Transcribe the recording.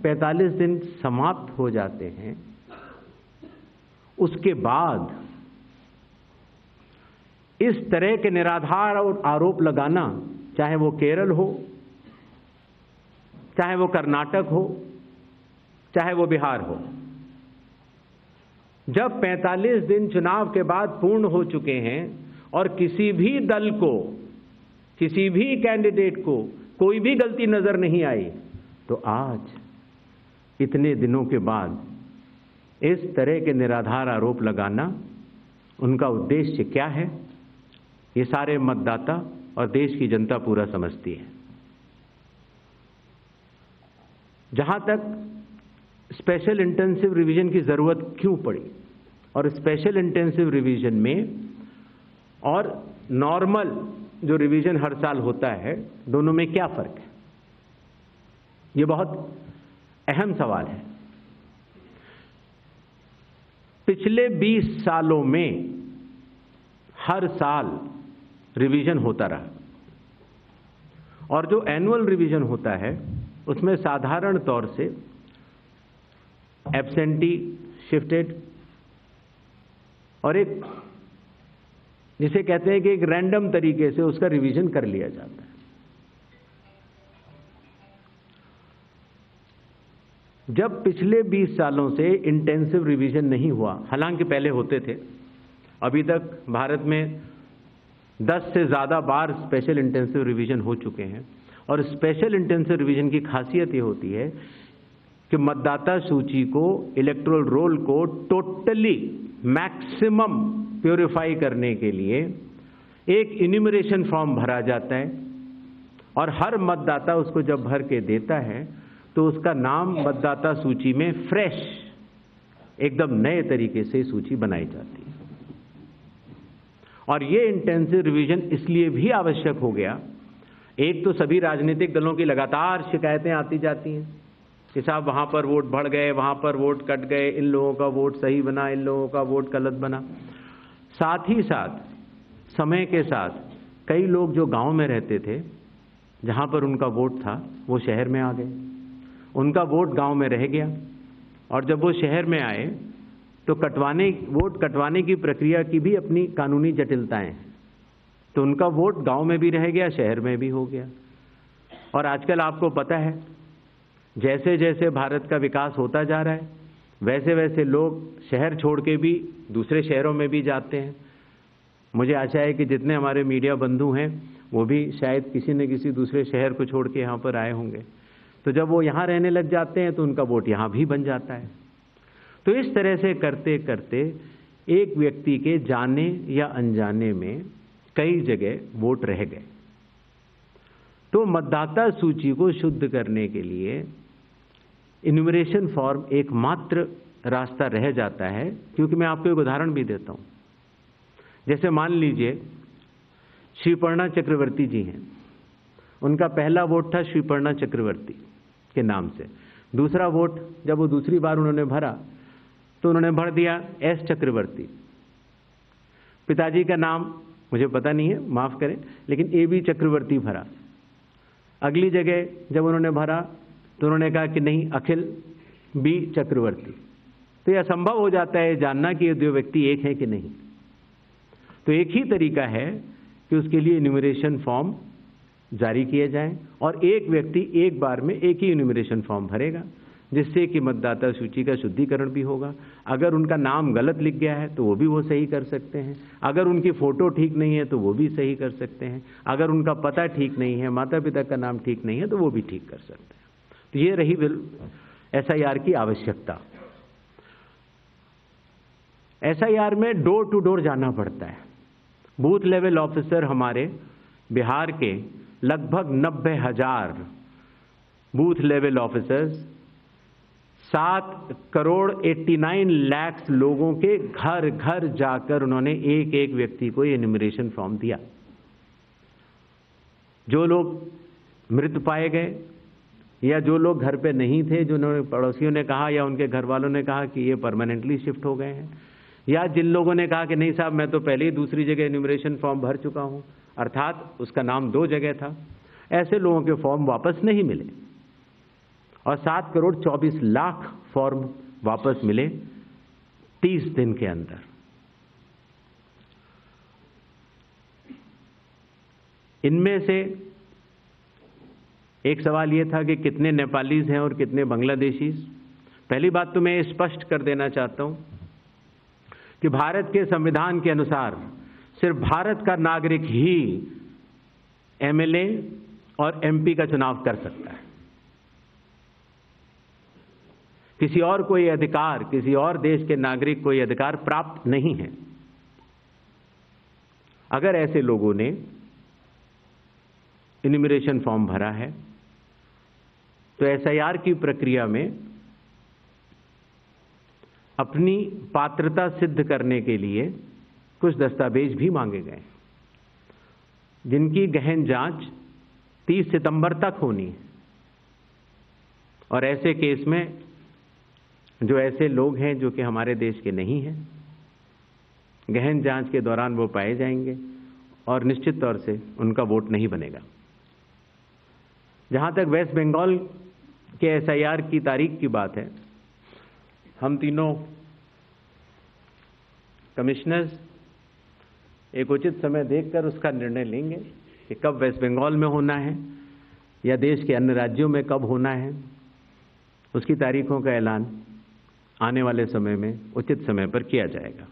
45 दिन समाप्त हो जाते हैं, उसके बाद इस तरह के निराधार और आरोप लगाना, चाहे वो केरल हो, चाहे वो कर्नाटक हो, चाहे वो बिहार हो, जब 45 दिन चुनाव के बाद पूर्ण हो चुके हैं और किसी भी दल को, किसी भी कैंडिडेट को कोई भी गलती नजर नहीं आई, तो आज इतने दिनों के बाद इस तरह के निराधार आरोप लगाना, उनका उद्देश्य क्या है, ये सारे मतदाता और देश की जनता पूरा समझती है। जहां तक स्पेशल इंटेंसिव रिवीजन की जरूरत क्यों पड़ी और स्पेशल इंटेंसिव रिवीजन में और नॉर्मल जो रिवीजन हर साल होता है, दोनों में क्या फर्क है, ये बहुत अहम सवाल है। पिछले 20 सालों में हर साल रिवीजन होता रहा और जो एनुअल रिवीजन होता है उसमें साधारण तौर से एब्सेंटी, शिफ्टेड और एक जिसे कहते हैं कि एक रैंडम तरीके से उसका रिवीजन कर लिया जाता है। जब पिछले 20 सालों से इंटेंसिव रिवीजन नहीं हुआ, हालांकि पहले होते थे, अभी तक भारत में 10 से ज़्यादा बार स्पेशल इंटेंसिव रिवीजन हो चुके हैं। और स्पेशल इंटेंसिव रिवीजन की खासियत ये होती है कि मतदाता सूची को, इलेक्टोरल रोल को टोटली मैक्सिमम प्योरीफाई करने के लिए एक इन्यूमरेशन फॉर्म भरा जाता है और हर मतदाता उसको जब भर के देता है तो उसका नाम मतदाता सूची में फ्रेश, एकदम नए तरीके से सूची बनाई जाती है। और ये इंटेंसिव रिवीजन इसलिए भी आवश्यक हो गया, एक तो सभी राजनीतिक दलों की लगातार शिकायतें आती जाती हैं कि साहब वहां पर वोट बढ़ गए, वहां पर वोट कट गए, इन लोगों का वोट सही बना, इन लोगों का वोट गलत बना। साथ ही साथ समय के साथ कई लोग जो गांव में रहते थे, जहां पर उनका वोट था, वो शहर में आ गए, उनका वोट गांव में रह गया और जब वो शहर में आए तो वोट कटवाने की प्रक्रिया की भी अपनी कानूनी जटिलताएं हैं, तो उनका वोट गांव में भी रह गया, शहर में भी हो गया। और आजकल आपको पता है, जैसे जैसे भारत का विकास होता जा रहा है, वैसे वैसे लोग शहर छोड़ के भी दूसरे शहरों में भी जाते हैं। मुझे आशा है कि जितने हमारे मीडिया बंधु हैं वो भी शायद किसी न किसी दूसरे शहर को छोड़ के यहाँ पर आए होंगे। तो जब वो यहाँ रहने लग जाते हैं तो उनका वोट यहाँ भी बन जाता है। तो इस तरह से करते करते एक व्यक्ति के जाने या अनजाने में कई जगह वोट रह गए। तो मतदाता सूची को शुद्ध करने के लिए इन्यूमरेशन फॉर्म एकमात्र रास्ता रह जाता है। क्योंकि मैं आपको एक उदाहरण भी देता हूं। जैसे मान लीजिए श्रीपर्णा चक्रवर्ती जी हैं, उनका पहला वोट था श्रीपर्णा चक्रवर्ती के नाम से। दूसरा वोट जब वो दूसरी बार उन्होंने भरा तो उन्होंने भर दिया एस चक्रवर्ती। पिताजी का नाम मुझे पता नहीं है, माफ करें, लेकिन ए बी चक्रवर्ती भरा। अगली जगह जब उन्होंने भरा तो उन्होंने कहा कि नहीं, अखिल बी चक्रवर्ती। तो यह असंभव हो जाता है जानना कि ये दो व्यक्ति एक हैं कि नहीं। तो एक ही तरीका है कि उसके लिए इन्यूमरेशन फॉर्म जारी किए जाएं और एक व्यक्ति एक बार में एक ही इन्यूमरेशन फॉर्म भरेगा, जिससे कि मतदाता सूची का शुद्धिकरण भी होगा। अगर उनका नाम गलत लिख गया है तो वो भी वो सही कर सकते हैं, अगर उनकी फोटो ठीक नहीं है तो वो भी सही कर सकते हैं, अगर उनका पता ठीक नहीं है, माता पिता का नाम ठीक नहीं है तो वो भी ठीक कर सकते हैं। तो ये रही SIR की आवश्यकता। SIR में डोर टू डोर जाना पड़ता है। बूथ लेवल ऑफिसर हमारे बिहार के लगभग 90,000 booth level officers 7 crore 89 lakh लोगों के घर घर जाकर उन्होंने एक एक व्यक्ति को इन्यूमरेशन फॉर्म दिया। जो लोग मृत पाए गए या जो लोग घर पे नहीं थे, जो पड़ोसियों ने कहा या उनके घर वालों ने कहा कि ये परमानेंटली शिफ्ट हो गए हैं, या जिन लोगों ने कहा कि नहीं साहब मैं तो पहले ही दूसरी जगह इन्यूमरेशन फॉर्म भर चुका हूं, अर्थात उसका नाम 2 जगह था, ऐसे लोगों के फॉर्म वापस नहीं मिले। और 7 करोड़ 24 लाख फॉर्म वापस मिले 30 दिन के अंदर। इनमें से एक सवाल यह था कि कितने नेपालीज हैं और कितने बांग्लादेशीज। पहली बात तो मैं स्पष्ट कर देना चाहता हूं कि भारत के संविधान के अनुसार सिर्फ भारत का नागरिक ही एमएलए और एमपी का चुनाव कर सकता है। किसी और कोई अधिकार, किसी और देश के नागरिक को यह अधिकार प्राप्त नहीं है। अगर ऐसे लोगों ने इन्यूमरेशन फॉर्म भरा है तो एसआईआर की प्रक्रिया में अपनी पात्रता सिद्ध करने के लिए कुछ दस्तावेज भी मांगे गए, जिनकी गहन जांच 30 सितंबर तक होनी है। और ऐसे केस में जो ऐसे लोग हैं जो कि हमारे देश के नहीं हैं, गहन जांच के दौरान वो पाए जाएंगे और निश्चित तौर से उनका वोट नहीं बनेगा। जहां तक वेस्ट बंगाल के एसआईआर की तारीख की बात है, हम तीनों कमिश्नर्स एक उचित समय देखकर उसका निर्णय लेंगे कि कब वेस्ट बंगाल में होना है या देश के अन्य राज्यों में कब होना है। उसकी तारीखों का ऐलान आने वाले समय में उचित समय पर किया जाएगा।